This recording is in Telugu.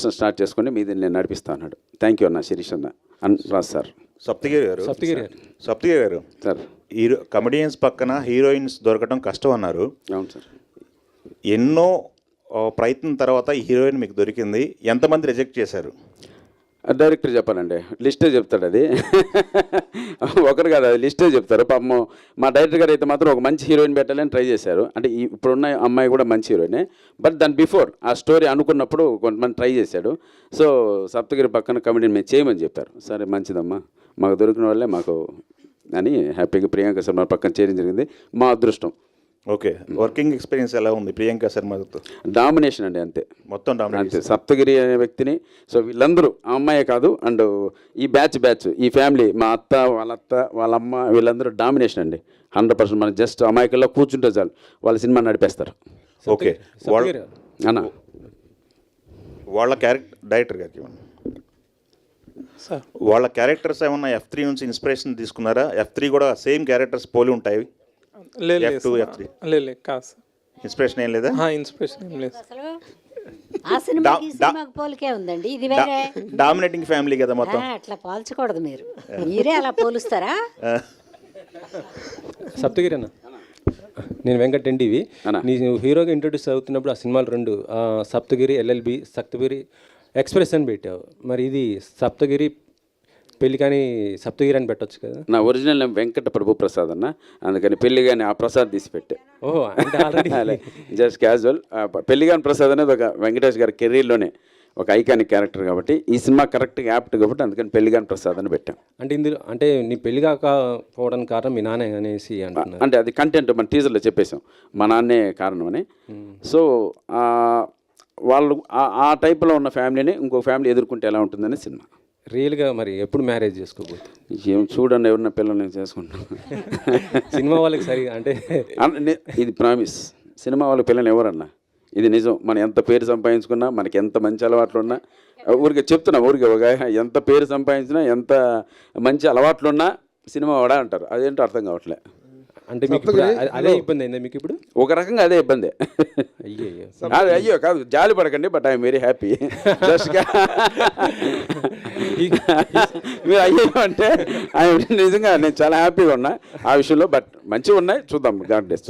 స్టార్ట్ చేసుకుని మీది నేను నడిపిస్తా అన్నాడు. థ్యాంక్ యూ అన్న శిరీష్ అన్న రాజ్ సార్. సప్తగిరి గారు సార్ కమెడియన్స్ పక్కన హీరోయిన్స్ దొరకడం కష్టం అన్నారు. అవును సార్. ఎన్నో ప్రయత్నం తర్వాత ఈ హీరోయిన్ మీకు దొరికింది. ఎంతమంది రిజెక్ట్ చేశారు? డైరెక్టర్ చెప్పాలండి, లిస్టే చెప్తాడు. అది ఒకరు కాదు, అది లిస్టే చెప్తారు. పాపం మా డైరెక్టర్ గారు అయితే మాత్రం ఒక మంచి హీరోయిన్ పెట్టాలని ట్రై చేశారు. అంటే ఇప్పుడున్న అమ్మాయి కూడా మంచి హీరోయినే, బట్ దాని బిఫోర్ ఆ స్టోరీ అనుకున్నప్పుడు కొంతమంది ట్రై చేశాడు. సో సప్తగిరి పక్కన కమెడీని మేము చేయమని చెప్పారు. సరే మంచిదమ్మా, మాకు దొరికిన వాళ్ళే మాకు అని హ్యాపీగా ప్రియాంక శర్మ పక్కన చేయడం జరిగింది. మా అదృష్టం. ఓకే, వర్కింగ్ ఎక్స్పీరియన్స్ ఎలా ఉంది ప్రియాంక శర్మతో? డామినేషన్ అండి, అంతే మొత్తం అంతే. సప్తగిరి అనే వ్యక్తిని, సో వీళ్ళందరూ ఆ అమ్మాయే కాదు, అండ్ ఈ బ్యాచ్ ఈ ఫ్యామిలీ, మా అత్త వాళ్ళ అమ్మ వీళ్ళందరూ డామినేషన్ అండి 100%. మనం జస్ట్ అమాయకుల్లో కూర్చుంటే చాలు, వాళ్ళ సినిమా నడిపేస్తారు. ఓకే, అన్న వాళ్ళ డైరెక్టర్ గారికి వాళ్ళ క్యారెక్టర్స్ ఏమన్నా F3 నుంచి ఇన్స్పిరేషన్ తీసుకున్నారా? F3 కూడా సేమ్ క్యారెక్టర్స్ పోలి ఉంటాయి. లేదు కాదు, ఇన్స్పిరేషన్ ఏం లేదా? ఇన్స్పిరేషన్ ఏం లేదు. ఆ సినిమాకి పోలికే ఉందండి. ఇది వేరే డామినేటింగ్ ఫ్యామిలీ కదా మొత్తం. అట్లా పోల్చకూడదు, మీరే అలా పోలుస్తారా? సప్తగిరి అన్న, నేను వెంకట్ ఎన్టీవీ. నీ హీరోగా ఇంట్రొడ్యూస్ అవుతున్నప్పుడు ఆ సినిమాలు రెండు సప్తగిరి LLB, సప్తగిరి ఎక్స్ప్రెస్ అని పెట్టావు. మరి ఇది సప్తగిరి పెళ్లి కానీ సప్తగిరి అని పెట్టొచ్చు కదా? నా ఒరిజినల్ నేమ్ వెంకట ప్రభు ప్రసాద్ అన్న, అందుకని పెళ్లి కానీ ఆ ప్రసాద్ తీసి పెట్టే. ఓహో, అంటే ఆల్రెడీ జస్ట్ క్యాజువల్. పెళ్లి కానీ ప్రసాద్ అనేది ఒక వెంకటేష్ గారి కెరీర్లోనే ఒక ఐకానిక్ క్యారెక్టర్ కాబట్టి ఈ సినిమా కరెక్ట్గా యాప్ట్ కాబట్టి అందుకని పెళ్లి కానీ ప్రసాద్ అని పెట్టాం. అంటే ఇందులో అంటే నీ పెళ్లి కాకపోవడానికి కారణం మీ నాన్న అనేసి అంటున్నారు. అంటే అది కంటెంట్ మన టీజర్లో చెప్పేశాం, మా నాన్నే కారణం అని. సో వాళ్ళు ఆ టైప్లో ఉన్న ఫ్యామిలీని ఇంకో ఫ్యామిలీ ఎదుర్కొంటే ఎలా ఉంటుందని సినిమా. రియల్గా మరి ఎప్పుడు మ్యారేజ్ చేసుకోబోతుంది? ఏం చూడండి, ఎవరన్నా పిల్లల్ని చేసుకుంటాం. సినిమా వాళ్ళకి సరిగా అంటే ఇది ప్రామిస్, సినిమా వాళ్ళకి పిల్లలు ఎవరన్నా, ఇది నిజం. మనం ఎంత పేరు సంపాదించుకున్నా, మనకి ఎంత మంచి అలవాట్లు ఉన్నా, ఊరికే చెప్తున్నా, ఊరికే ఒక ఎంత పేరు సంపాదించినా, ఎంత మంచి అలవాట్లు ఉన్నా సినిమా వాడా అంటారు. అదేంటో అర్థం కావట్లే. అంటే మీకు అదే ఇబ్బంది అయిందా మీకు ఇప్పుడు? ఒక రకంగా అదే ఇబ్బంది. అయ్యో కాదు, జాలి పడకండి, బట్ ఐఎమ్ వెరీ హ్యాపీ. జస్ట్గా మీరు అయ్యో అంటే నిజంగా నేను చాలా హ్యాపీగా ఉన్నా ఆ విషయంలో. బట్ మంచిగా ఉన్నాయి, చూద్దాం గాడ్ బ్లెస్.